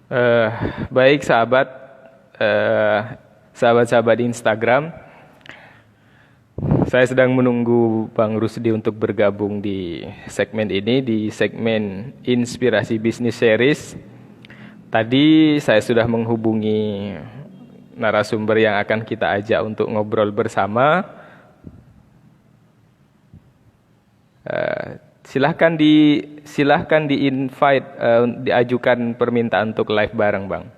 Eh, Baik sahabat, eh, sahabat-sahabat di Instagram, saya sedang menunggu Bang Rusdi untuk bergabung di segmen ini, di segmen Inspirasi Bisnis Series. Tadi saya sudah menghubungi narasumber yang akan kita ajak untuk ngobrol bersama. Silahkan di invite, diajukan permintaan untuk live bareng Bang.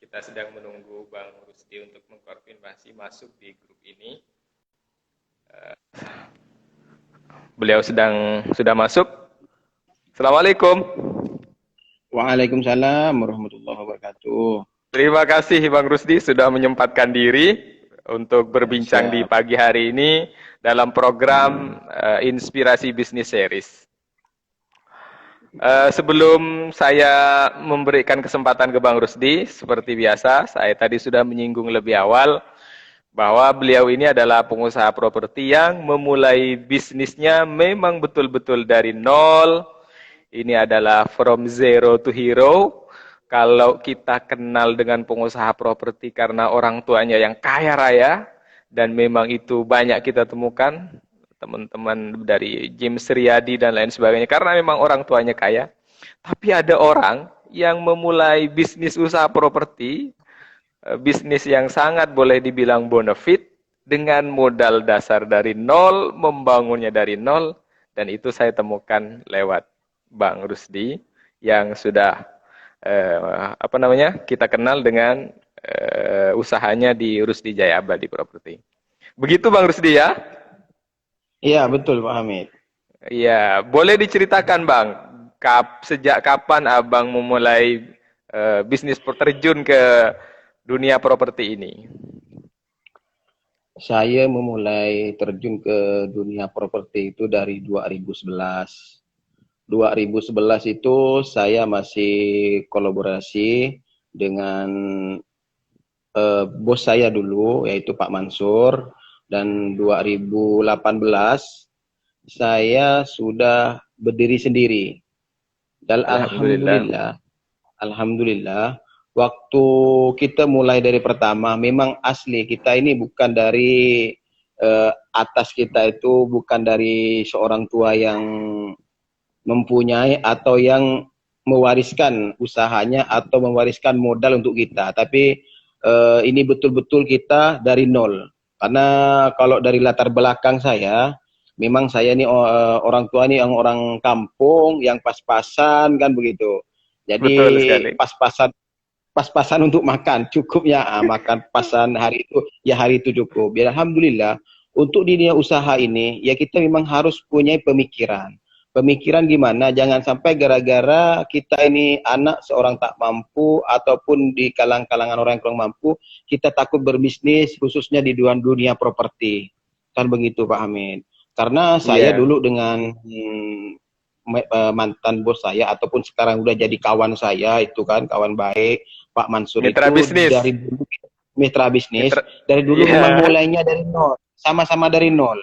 Kita sedang menunggu Bang Rusdi untuk mengkonfirmasi masuk di grup ini. Beliau sudah masuk. Assalamualaikum. Waalaikumsalam warahmatullahi wabarakatuh. Terima kasih Bang Rusdi sudah menyempatkan diri untuk berbincang di Siap. pagi hari ini dalam program Inspirasi Bisnis Series. Sebelum saya memberikan kesempatan ke Bang Rusdi, seperti biasa, saya tadi sudah menyinggung lebih awal bahwa beliau ini adalah pengusaha properti yang memulai bisnisnya memang betul-betul dari nol. Ini adalah from zero to hero. Kalau kita kenal dengan pengusaha properti karena orang tuanya yang kaya raya, dan memang itu banyak kita temukan, teman-teman dari James Riyadi dan lain sebagainya, karena memang orang tuanya kaya. Tapi ada orang yang memulai bisnis usaha properti, bisnis yang sangat boleh dibilang bonafit, dengan modal dasar dari nol, membangunnya dari nol, dan itu saya temukan lewat Bang Rusdi yang sudah kita kenal dengan usahanya di Rusdi Jaya Abadi Property. Begitu Bang Rusdi ya? Iya, betul Pak Hamid. Iya, boleh diceritakan Bang, sejak kapan Abang memulai bisnis terjun ke dunia properti ini? Saya memulai terjun ke dunia properti itu dari 2011. 2011 itu saya masih kolaborasi dengan bos saya dulu, yaitu Pak Mansur. Dan 2018 saya sudah berdiri sendiri. Dan Alhamdulillah. Alhamdulillah, waktu kita mulai dari pertama, memang asli kita ini bukan dari atas, kita itu bukan dari seorang tua yang mempunyai atau yang mewariskan usahanya atau mewariskan modal untuk kita, tapi ini betul-betul kita dari nol. Karena kalau dari latar belakang saya, memang saya ini orang tua ini yang orang kampung, yang pas-pasan kan begitu. Betul Jadi sekali. pas-pasan untuk makan, cukupnya makan pasan hari itu, ya hari itu cukup. Ya alhamdulillah, untuk dunia usaha ini ya kita memang harus punya pemikiran. Pemikiran gimana, jangan sampai gara-gara kita ini anak seorang tak mampu ataupun di kalangan orang yang kurang mampu, kita takut berbisnis khususnya di dunia properti. Kan begitu Pak Hamid. Karena saya Iya. dulu dengan mantan bos saya ataupun sekarang udah jadi kawan saya, itu kan kawan baik, Pak Mansur Mitra itu bisnis. dari dulu mitra bisnis, Mitra. dari dulu memang Iya. mulainya dari nol, sama-sama dari nol.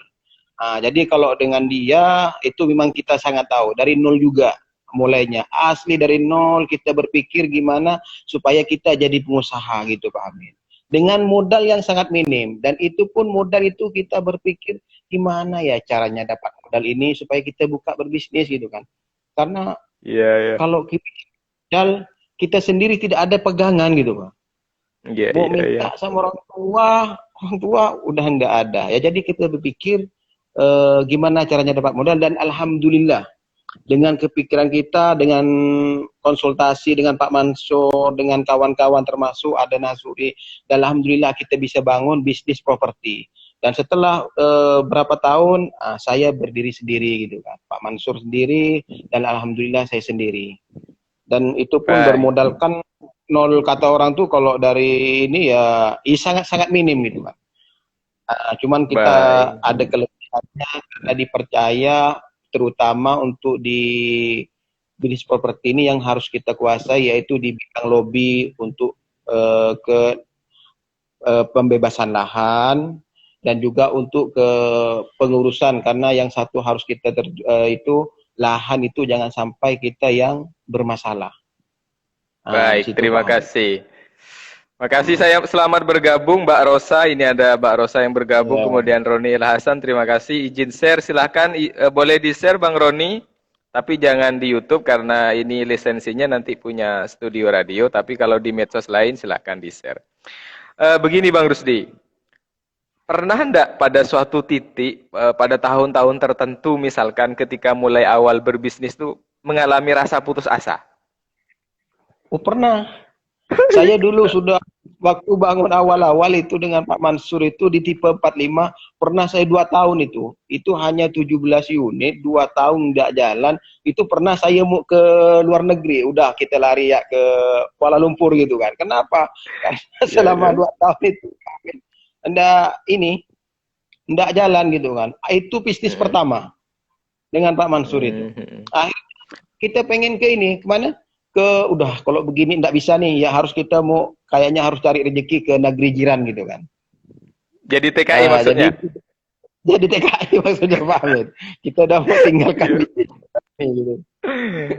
Nah, jadi kalau dengan dia itu memang kita sangat tahu dari nol juga mulainya, asli dari nol, kita berpikir gimana supaya kita jadi pengusaha gitu Pak Amin. Dengan modal yang sangat minim, dan itu pun modal itu kita berpikir gimana ya caranya dapat modal ini supaya kita buka berbisnis gitu kan. Karena Iya, iya. kalau kita modal, kita sendiri tidak ada pegangan gitu Pak. Iya, Mau iya, iya. minta sama orang tua udah nggak ada. Ya jadi kita berpikir gimana caranya dapat modal, dan alhamdulillah dengan kepikiran kita, dengan konsultasi dengan Pak Mansur, dengan kawan-kawan termasuk ada Nasuri, dan alhamdulillah kita bisa bangun bisnis properti. Dan setelah berapa tahun saya berdiri sendiri gitu kan, Pak Mansur sendiri dan alhamdulillah saya sendiri. Dan itu pun Baik. bermodalkan nol, kata orang tuh kalau dari ini ya, sangat-sangat minim gitu Pak. Cuman kita Baik. ada kelebihannya karena dipercaya, terutama untuk di bisnis properti ini yang harus kita kuasai, yaitu di bidang lobby untuk ke pembebasan lahan dan juga untuk ke pengurusan, karena yang satu harus kita itu lahan itu jangan sampai kita yang bermasalah. Di Baik, situ terima Pak Hamid. kasih. Makasih, saya selamat bergabung Mbak Rosa. Ini ada Mbak Rosa yang bergabung, Ya. kemudian Roni Hasan. Terima kasih. Izin share, silahkan boleh di-share Bang Roni, tapi jangan di YouTube karena ini lisensinya nanti punya studio radio. Tapi kalau di medsos lain silahkan di-share. Begini Bang Rusdi, pernah enggak pada suatu titik pada tahun-tahun tertentu, misalkan ketika mulai awal berbisnis tuh mengalami rasa putus asa? Oh pernah. Saya dulu sudah waktu bangun awal-awal itu dengan Pak Mansur itu di tipe 45, pernah saya 2 tahun itu. Itu hanya 17 unit, 2 tahun tidak jalan. Itu pernah saya mau ke luar negeri. Udah kita lari ya ke Kuala Lumpur gitu kan. Kenapa? Karena Iya, selama iya. 2 tahun itu enggak jalan gitu kan. Itu bisnis Mm-mm. pertama dengan Pak Mansur itu. Mhm. Akhirnya kita pengen ke ini, kemana? Udah kalau begini enggak bisa nih, ya harus kita mau kayaknya harus cari rezeki ke negeri jiran gitu kan. Jadi TKI Ah, maksudnya? jadi TKI maksudnya Pak Hamid. Kita udah mau tinggalkan bisnis ini gitu.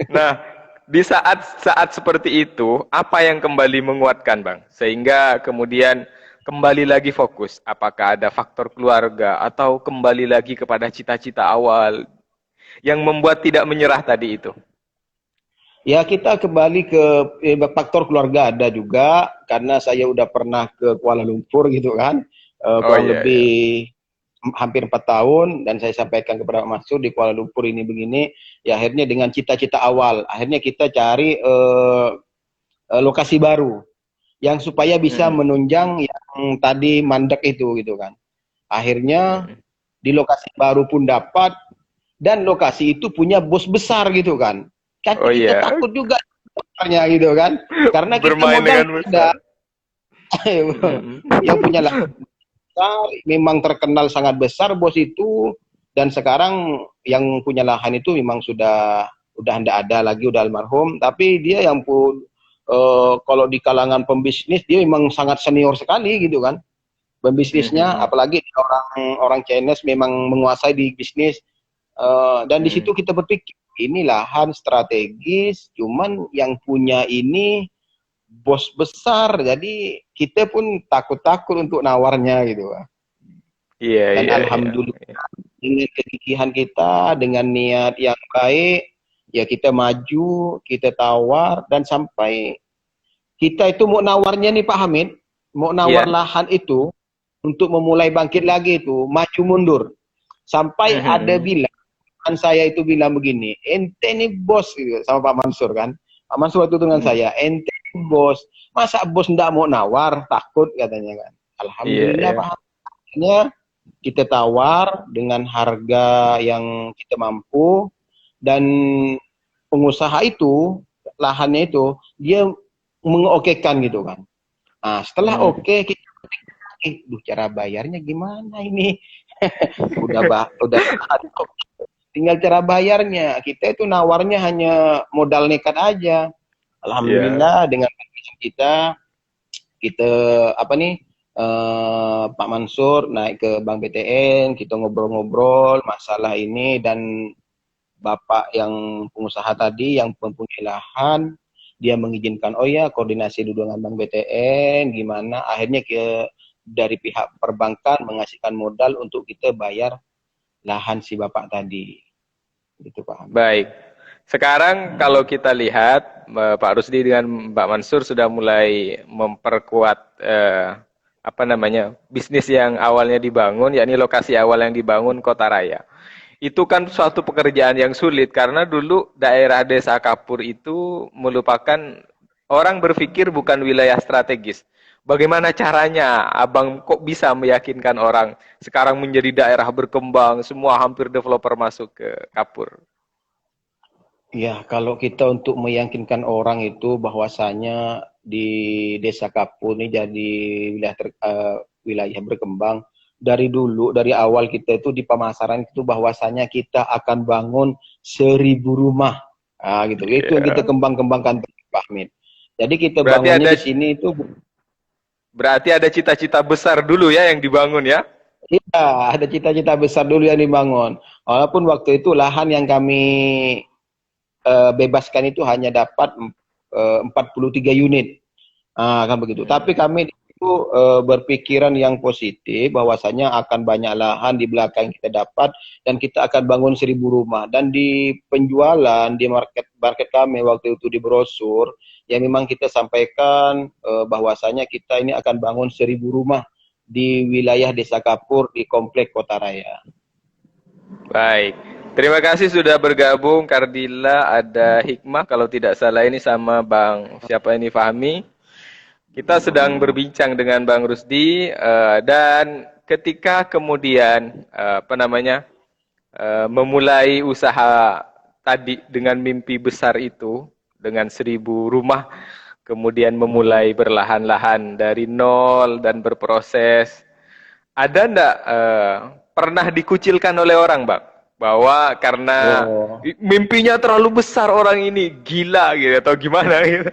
Nah, di saat-saat seperti itu, apa yang kembali menguatkan, Bang? Sehingga kemudian kembali lagi fokus. Apakah ada faktor keluarga atau kembali lagi kepada cita-cita awal yang membuat tidak menyerah tadi itu? Ya kita kembali ke faktor keluarga ada juga, karena saya udah pernah ke Kuala Lumpur gitu kan, Oh kurang iya, iya. lebih hampir 4 tahun, dan saya sampaikan kepada Pak Mansur di Kuala Lumpur ini begini, ya akhirnya dengan cita-cita awal, akhirnya kita cari lokasi baru yang supaya bisa Mhm. menunjang yang tadi mandek itu gitu kan. Akhirnya Mhm. di lokasi baru pun dapat, dan lokasi itu punya bos besar gitu kan. Oh Tapi kita iya, takut juga sebenarnya gitu kan. Karena kita bermain modal dengan ada. besar. Mhm. Yang punya lahan besar, memang terkenal sangat besar bos itu, dan sekarang yang punya lahan itu memang udah tidak ada lagi, udah almarhum, tapi dia yang pun kalau di kalangan pembisnis dia memang sangat senior sekali gitu kan. Pembisnisnya, Mhm. apalagi orang orang Chinese memang menguasai di bisnis. Dan di Mhm. situ kita berpikir ini lahan strategis, cuman yang punya ini bos besar, jadi kita pun takut-takut untuk nawarnya gitu. Iya, Dan iya, iya. alhamdulillah dengan kegigihan kita, dengan niat yang baik, ya kita maju, kita tawar, dan sampai kita itu mau nawarnya nih Pak Hamid, mau nawar Iya. lahan itu untuk memulai bangkit lagi itu maju mundur. Sampai ada Mhm. bilang, kan saya itu bilang begini, ente nih bos gitu, sama Pak Mansur kan. Pak Mansur waktu itu dengan Mhm. saya, ente nih bos, masa bos ndak mau nawar, takut katanya kan. Iya, Alhamdulillah iya. Pak Hamidnya kita tawar dengan harga yang kita mampu, dan pengusaha itu, lahannya itu, dia mengokekan gitu kan. Nah, setelah Mhm. oke, kita cara bayarnya gimana ini? Udah tinggal cara bayarnya. Kita itu nawarnya hanya modal nekat aja. Iya. Alhamdulillah dengan kita apa nih, Pak Mansur naik ke Bank BTN, kita ngobrol-ngobrol masalah ini, dan Bapak yang pengusaha tadi yang mempunyai lahan, dia mengizinkan, oh ya koordinasi dulu dengan Bank BTN gimana, akhirnya dari pihak perbankan mengasihkan modal untuk kita bayar lahan si Bapak tadi. Gitu Pak Hamid. Baik. Sekarang kalau kita lihat Pak Rusdi dengan Mbak Mansur sudah mulai memperkuat apa namanya bisnis yang awalnya dibangun, yakni lokasi awal yang dibangun Kota Raya. Itu kan suatu pekerjaan yang sulit karena dulu daerah Desa Kapur itu merupakan orang berpikir bukan wilayah strategis. Bagaimana caranya Abang kok bisa meyakinkan orang sekarang menjadi daerah berkembang, semua hampir developer masuk ke Kapur? Ya, kalau kita untuk meyakinkan orang itu bahwasanya di Desa Kapur ini jadi wilayah berkembang, dari dulu, dari awal kita itu di pemasaran itu bahwasanya kita akan bangun 1.000 rumah. Nah, gitu. Itu yang kita Ya. kembang-kembangkan Pak Hamid. Jadi kita Berarti bangunnya ada di sini itu Berarti ada cita-cita besar dulu ya yang dibangun ya? Iya, ada cita-cita besar dulu yang dibangun. Walaupun waktu itu lahan yang kami bebaskan itu hanya dapat 43 unit. Kan begitu. Tapi Hmm. kami itu berpikiran yang positif bahwasanya akan banyak lahan di belakang kita dapat dan kita akan bangun 1.000 rumah. Dan di penjualan di market kami waktu itu di brosur ya memang kita sampaikan bahwasanya kita ini akan bangun 1.000 rumah di wilayah Desa Kapur di Komplek Kota Raya. Baik. Terima kasih sudah bergabung Kardila, ada Hikmah kalau tidak salah ini sama Bang siapa ini Fahmi. Kita sedang berbincang dengan Bang Rusdi dan ketika kemudian memulai usaha tadi dengan mimpi besar itu dengan 1.000 rumah kemudian memulai berlahan-lahan dari nol dan berproses. Ada enggak pernah dikucilkan oleh orang, Bang? Bahwa karena Oh, mimpinya terlalu besar orang ini, gila gitu atau gimana gitu.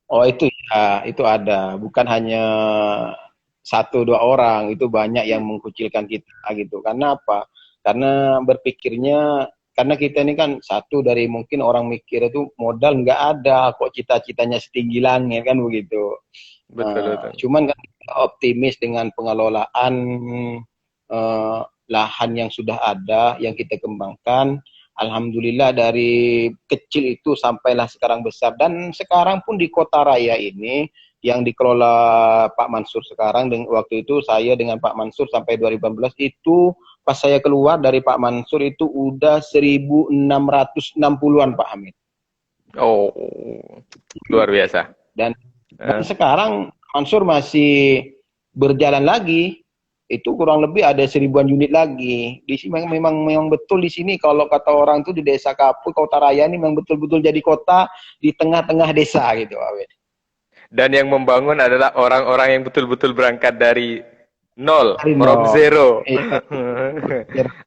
oh itu ya, itu ada. Bukan hanya satu dua orang, itu banyak yang mengkucilkan kita gitu. Karena apa? Karena berpikirnya, karena kita ini kan satu dari mungkin orang mikir itu modal nggak ada, kok cita-citanya setinggi langit kan begitu. Betul, betul. Cuman kan kita optimis dengan pengelolaan lahan yang sudah ada, yang kita kembangkan. Alhamdulillah dari kecil itu sampailah sekarang besar. Dan sekarang pun di Kota Raya ini yang dikelola Pak Mansur sekarang, waktu itu saya dengan Pak Mansur sampai 2018 itu pas saya keluar dari Pak Mansur itu udah 1.660-an Pak Hamid. Oh, luar biasa. Dan Eh, sekarang Mansur masih berjalan lagi, itu kurang lebih ada 1.000-an unit lagi. Di sini memang betul di sini kalau kata orang itu di Desa Kapur, Kota Raya ini memang betul-betul jadi kota di tengah-tengah desa gitu, Awet. Dan yang membangun adalah orang-orang yang betul-betul berangkat dari nol, Hari from no. zero. Iya,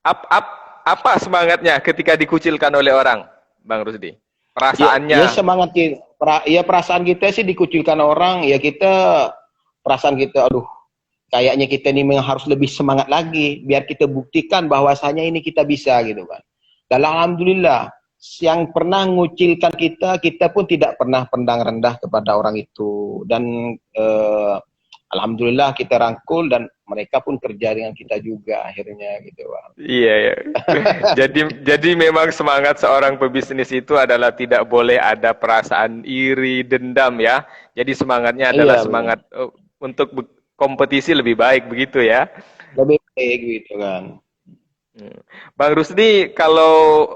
Ap, ap, apa semangatnya ketika dikucilkan oleh orang, Bang Rusdi? ya Perasaannya. semangat kita, ya perasaan kita sih dikucilkan orang, ya kita perasaan kita, aduh, kayaknya kita ini memang harus lebih semangat lagi biar kita buktikan bahwasanya ini kita bisa gitu kan. Dan alhamdulillah yang pernah ngucilkan kita, kita pun tidak pernah pandang rendah kepada orang itu. Dan alhamdulillah kita rangkul dan mereka pun kerja dengan kita juga akhirnya gitu Bang. Iya, ya. Jadi memang semangat seorang pebisnis itu adalah tidak boleh ada perasaan iri, dendam ya. Jadi semangatnya adalah Iya benar. semangat untuk kompetisi lebih baik begitu ya. Lebih baik gitu kan. Hmm. Bang Rusdi, kalau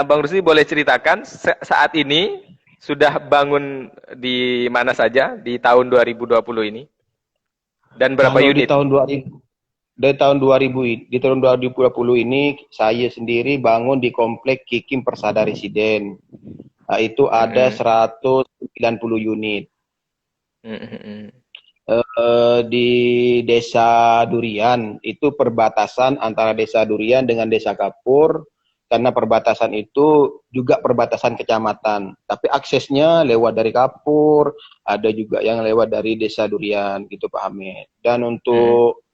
Bang Rusdi boleh ceritakan saat ini sudah bangun di mana saja di tahun 2020 ini dan berapa Kalau di unit? tahun 2000 dari tahun 2000 di tahun 2020 ini saya sendiri bangun di komplek Kikim Persada Residen. Nah, itu ada Mm-mm. 190 unit. Mm-mm. Di Desa Durian itu perbatasan antara Desa Durian dengan Desa Kapur, karena perbatasan itu juga perbatasan kecamatan. Tapi aksesnya lewat dari Kapur, ada juga yang lewat dari Desa Durian gitu Pak Hamid. Dan Mm-mm. untuk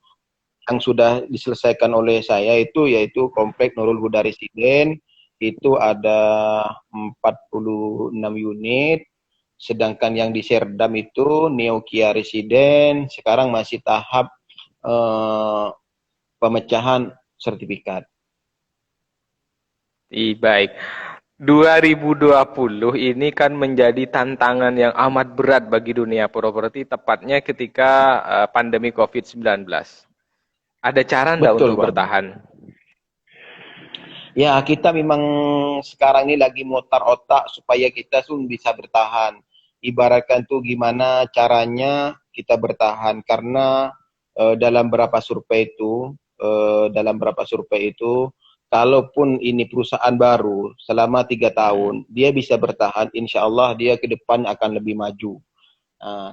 yang sudah diselesaikan oleh saya itu yaitu Komplek Nurul Huda Residen, itu ada 46 unit. Sedangkan yang di Serdam itu Neo Kia Residen sekarang masih tahap pemecahan sertifikat. Baik. 2020 ini kan menjadi tantangan yang amat berat bagi dunia properti, tepatnya ketika pandemi COVID-19. Ada cara enggak Betul untuk Pak. bertahan? Ya kita memang sekarang ini lagi mutar otak supaya kita pun bisa bertahan. Ibaratkan tuh gimana caranya kita bertahan karena dalam berapa survei itu kalaupun ini perusahaan baru selama 3 tahun dia bisa bertahan, insya Allah dia ke depan akan lebih maju.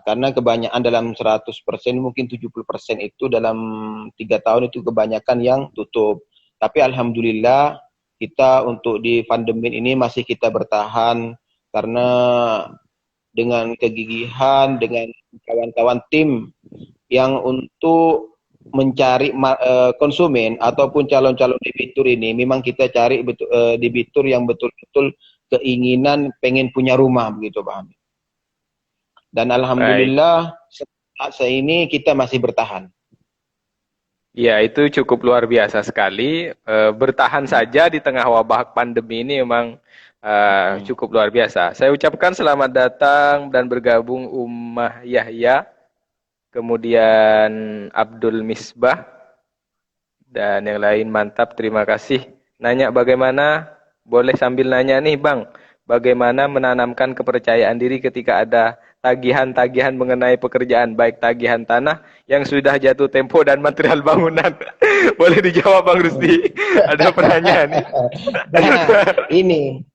Karena kebanyakan dalam 100% mungkin 70% itu dalam 3 tahun itu kebanyakan yang tutup. Tapi alhamdulillah kita untuk di Fundamin ini masih kita bertahan karena dengan kegigihan, dengan kawan-kawan tim yang untuk mencari konsumen ataupun calon-calon debitur ini, memang kita cari debitur yang betul-betul keinginan pengen punya rumah begitu Pak Hamid. Dan Baik. alhamdulillah saat ini kita masih bertahan. Ya, itu cukup luar biasa sekali. Bertahan saja di tengah wabah pandemi ini memang cukup luar biasa. Saya ucapkan selamat datang dan bergabung Ummah Yahya, kemudian Abdul Misbah, dan yang lain mantap. Terima kasih. Nanya bagaimana? Boleh sambil nanya nih, Bang. Bagaimana menanamkan kepercayaan diri ketika ada tagihan-tagihan mengenai pekerjaan, baik tagihan tanah yang sudah jatuh tempo dan material bangunan. Boleh dijawab, Bang Rusdi. Ada pertanyaan nih. Nah, ini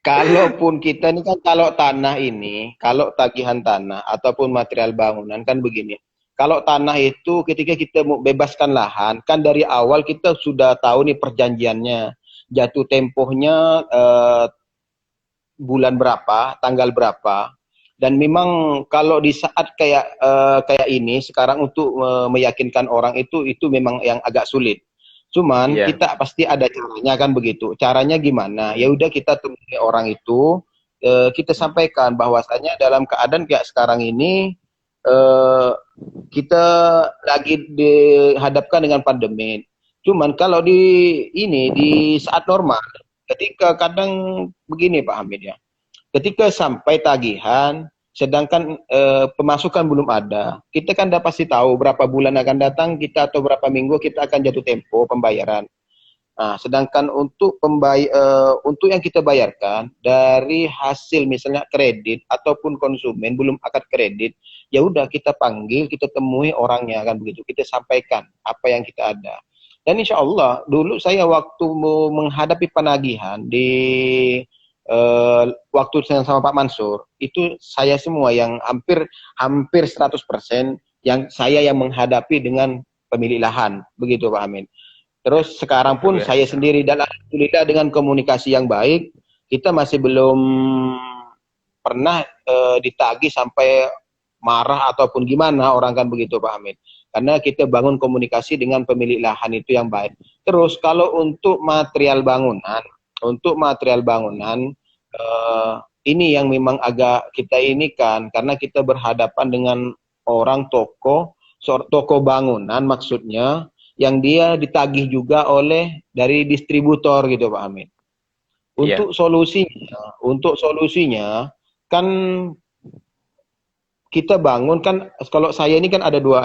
kalaupun kita ini kan kalau tanah ini, kalau tagihan tanah ataupun material bangunan kan begini. Kalau tanah itu ketika kita mau bebaskan lahan, kan dari awal kita sudah tahu nih perjanjiannya, jatuh tempohnya bulan berapa, tanggal berapa. Dan memang kalau di saat kayak ini sekarang untuk meyakinkan orang itu memang yang agak sulit. Cuman Iya. kita pasti ada caranya kan begitu. Caranya gimana? Ya udah kita temui orang itu, kita sampaikan bahwasanya dalam keadaan kayak sekarang ini eh, kita lagi dihadapkan dengan pandemi. Cuman kalau di saat normal, ketika kadang begini Pak Hamid ya. Ketika sampai tagihan, sedangkan pemasukan belum ada, kita kan udah pasti tahu berapa bulan akan datang kita atau berapa minggu kita akan jatuh tempo pembayaran. Nah, sedangkan untuk yang kita bayarkan dari hasil misalnya kredit ataupun konsumen belum akad kredit, ya udah kita panggil, kita temui orangnya kan begitu, kita sampaikan apa yang kita ada. Dan insya Allah dulu saya waktu mau menghadapi penagihan di waktu saya sama Pak Mansur, itu saya semua yang hampir hampir 100% yang saya yang menghadapi dengan pemilik lahan, begitu Pak Amin. Terus sekarang pun Luar saya biasa. sendiri dan alhamdulillah dengan komunikasi yang baik, kita masih belum pernah ditagih sampai marah ataupun gimana orang kan begitu Pak Amin. Karena kita bangun komunikasi dengan pemilik lahan itu yang baik. Terus kalau untuk material bangunan ini yang memang agak kita ini kan karena kita berhadapan dengan orang toko bangunan maksudnya yang dia ditagih juga oleh dari distributor gitu Pak Amin. Iya. Untuk solusinya kan kita bangun kan kalau saya ini kan ada dua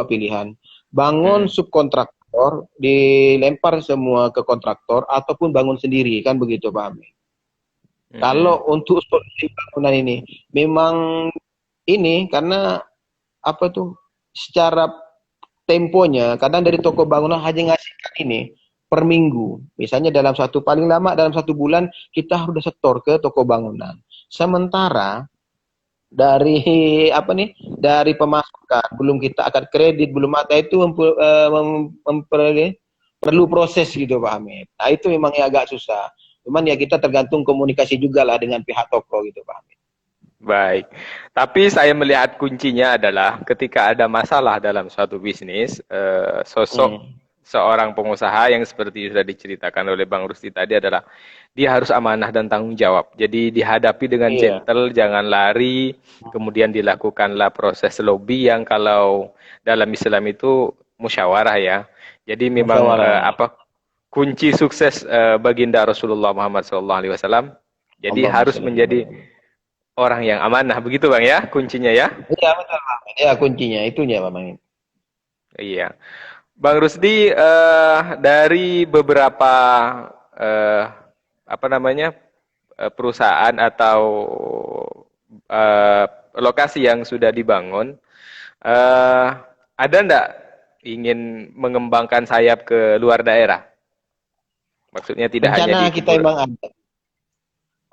pilihan. Bangun Hmm. subkontraktor, dilempar semua ke kontraktor ataupun bangun sendiri kan begitu Pak Amin. Hmm. Kalau untuk solusi bangunan ini memang ini karena apa tuh secara temponya kadang dari toko bangunan hanya ngasihkan ini per minggu. Misalnya paling lama dalam 1 bulan kita harus setor ke toko bangunan. Sementara dari dari pemasukan belum kita akad kredit belum ada itu perlu proses gitu Pak Hamid. Nah itu memang ya agak susah. Cuman ya kita tergantung komunikasi juga lah dengan pihak toko gitu Pak Hamid. Baik. Tapi saya melihat kuncinya adalah ketika ada masalah dalam suatu bisnis, sosok Hmm. seorang pengusaha yang seperti sudah diceritakan oleh Bang Rusti tadi adalah dia harus amanah dan tanggung jawab. Jadi dihadapi dengan Iya, gentle, jangan lari, kemudian dilakukanlah proses lobby yang kalau dalam Islam itu musyawarah ya. Jadi memang musyawarah. kunci sukses baginda Rasulullah Muhammad SAW. Jadi Allahumma harus sholli alaihi. menjadi orang yang amanah, begitu Bang ya, kuncinya ya? Iya betul Pak Hamid. Ya kuncinya itunya Pak Hamid. Iya. Bang Rusdi, dari beberapa eh, perusahaan atau eh, lokasi yang sudah dibangun, eh, ada ndak ingin mengembangkan sayap ke luar daerah? Maksudnya tidak hanya Rencana di kita Timur. emang ada.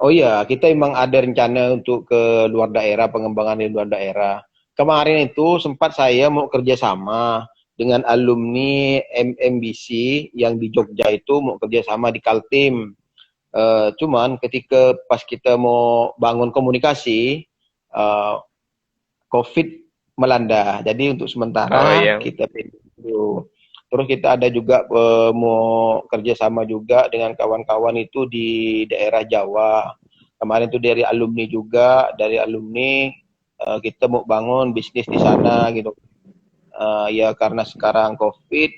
Oh iya, kita emang ada rencana untuk ke luar daerah, pengembangan di luar daerah. Kemarin itu sempat saya mau kerjasama dengan alumni MMBC yang di Jogja itu mau kerjasama di Kaltim. Cuman ketika pas kita mau bangun komunikasi, eh, COVID melanda. Jadi untuk Oh sementara iya. kita pending dulu. Terus kita ada juga mau kerjasama juga dengan kawan-kawan itu di daerah Jawa. Kemarin itu dari alumni juga, dari alumni kita mau bangun bisnis di sana gitu. Ya karena sekarang COVID,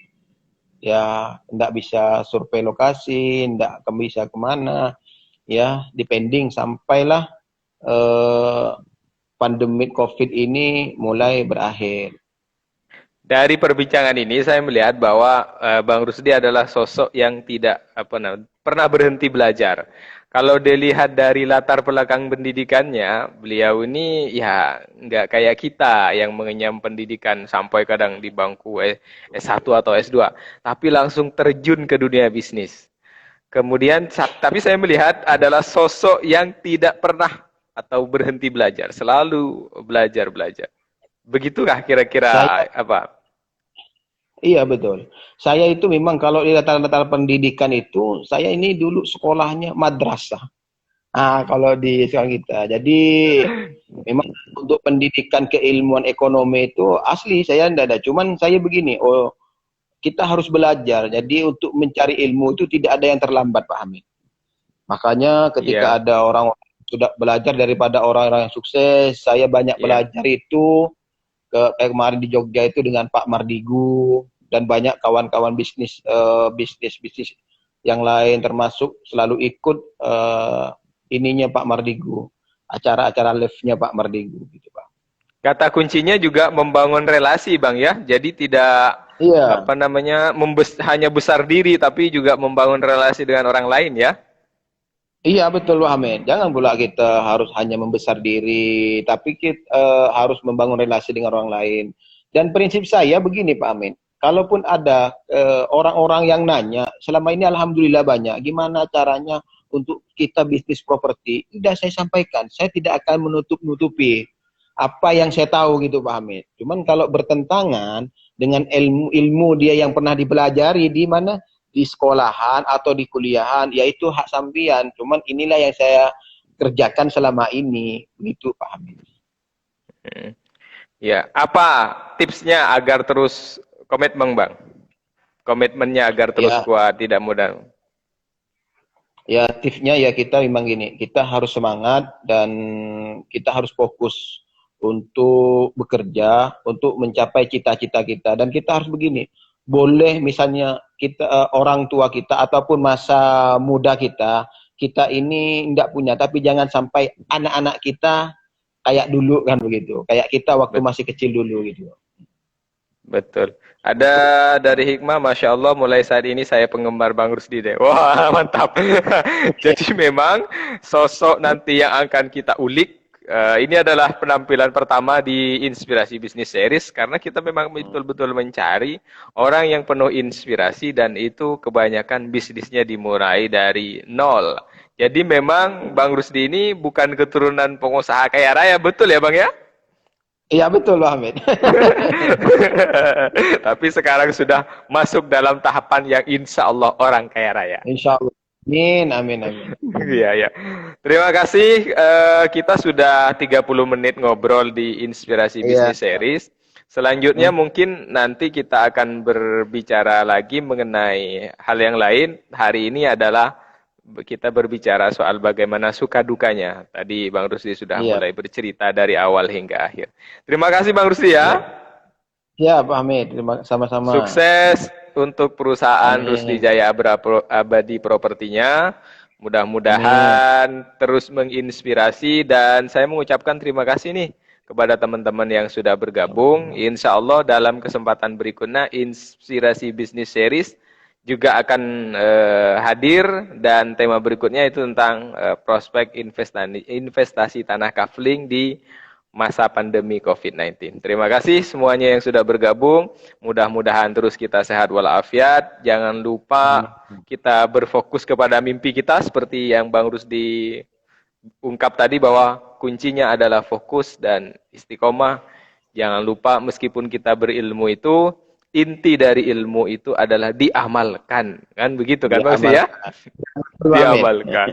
ya tidak bisa survei lokasi, tidak bisa kemana, ya depending sampailah eh, pandemi COVID ini mulai berakhir. Dari perbincangan ini saya melihat bahwa Bang Rusdi adalah sosok yang tidak pernah berhenti belajar. Kalau dilihat dari latar belakang pendidikannya, beliau ini ya nggak kayak kita yang mengenyam pendidikan sampai kadang di bangku S1 atau S2, tapi langsung terjun ke dunia bisnis. Kemudian, tapi saya melihat adalah sosok yang tidak pernah atau berhenti belajar, selalu belajar. Begitukah Saya kira-kira apa? Iya betul. Saya itu memang kalau di latar-latar pendidikan itu, saya ini dulu sekolahnya madrasah. Kalau di sekolah kita. Jadi memang untuk pendidikan keilmuan ekonomi itu asli saya tidak ada. Cuman saya begini, kita harus belajar. Jadi untuk mencari ilmu itu tidak ada yang terlambat, Pak Hamid. Makanya ketika Iya, ada orang sudah belajar daripada orang-orang yang sukses, saya banyak iya. belajar itu kayak kemarin di Jogja itu dengan Pak Mardigu dan banyak kawan-kawan bisnis yang lain termasuk selalu ikut ininya Pak Mardigu, acara-acara live-nya Pak Mardigu gitu Pak. Kata kuncinya juga membangun relasi, Bang ya. Jadi tidak Iya, hanya besar diri tapi juga membangun relasi dengan orang lain ya. iya betul Pak Hamid. Jangan pula kita harus hanya membesar diri, tapi kita harus membangun relasi dengan orang lain. Dan prinsip saya begini Pak Hamid, kalaupun ada orang-orang yang nanya, selama ini alhamdulillah banyak, gimana caranya untuk kita bisnis properti? Sudah saya sampaikan, saya tidak akan menutup-nutupi apa yang saya tahu gitu Pak Hamid. Cuman kalau bertentangan dengan ilmu dia yang pernah dipelajari di mana di sekolahan atau di kuliahan, yaitu hak sampian. Cuman inilah yang saya kerjakan selama ini, gitu Pak Hamid. Hmm. Ya, apa tipsnya agar terus komitmen, Bang? Komitmennya agar terus Ya, kuat, tidak mudah. ya tipsnya ya kita memang gini, kita harus semangat dan kita harus fokus untuk bekerja, untuk mencapai cita-cita kita. Dan kita harus begini, boleh misalnya kita orang tua kita ataupun masa muda kita ini tidak punya, tapi jangan sampai anak-anak kita kayak dulu kan begitu, kayak kita waktu Bet- masih kecil dulu gitu. Betul. Ada dari Hikmah, Masya Allah, mulai saat ini saya penggemar Bang Rusdi deh. Wah, mantap. Jadi memang sosok nanti yang akan kita ulik, ini adalah penampilan pertama di Inspirasi Bisnis Series, karena kita memang betul-betul mencari orang yang penuh inspirasi dan itu kebanyakan bisnisnya dimulai dari nol. Jadi memang Bang Rusdi ini bukan keturunan pengusaha kaya raya, betul ya Bang ya? Iya betul Pak Hamid. Tapi sekarang sudah masuk dalam tahapan yang insya Allah orang kaya raya. Insya Allah. Amin, amin, amin. Iya, ya. Terima kasih. Kita sudah 30 menit ngobrol di Inspirasi Iya. Bisnis Series. Selanjutnya mungkin nanti kita akan berbicara lagi mengenai hal yang lain. Hari ini adalah kita berbicara soal bagaimana suka dukanya. Tadi Bang Rusdi sudah Iya, mulai bercerita dari awal hingga akhir. Terima kasih Bang Rusdi iya. ya. Iya, Pak Hamid. Sama-sama. Sukses untuk perusahaan Rusdi Amin. Jaya Abadi Propertinya. Amin. Mudah-mudahan terus menginspirasi dan saya mengucapkan terima kasih nih kepada teman-teman yang sudah bergabung. Insya Allah dalam kesempatan berikutnya Inspirasi Bisnis Series juga akan hadir dan tema berikutnya itu tentang prospek investasi tanah kafling di masa pandemi COVID-19. Terima kasih semuanya yang sudah bergabung. Mudah-mudahan terus kita sehat walafiat. Jangan lupa Amin. kita berfokus kepada mimpi kita seperti yang Bang Rusdi ungkap tadi bahwa kuncinya adalah fokus dan istiqomah. Jangan lupa meskipun kita berilmu itu, inti dari ilmu itu adalah diamalkan. Kan begitu kan Bang Rusdi ya? Diamalkan. Betul, Pak Hamid. Diamalkan.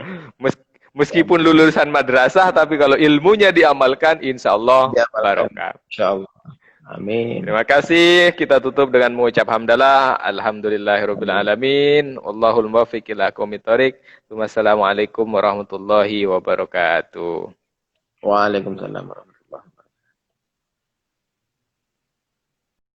Meskipun lulusan madrasah, tapi kalau ilmunya diamalkan, insya Allah Diamalkan. barokah. Insyaallah. Amin. Terima kasih. Kita tutup dengan mengucap hamdalah. Alhamdulillahirabbil alamin. Wallahul muwaffiq ila aqwamit thoriq. Wassalamualaikum warahmatullahi wabarakatuh. Waalaikumsalam warahmatullahi wabarakatuh.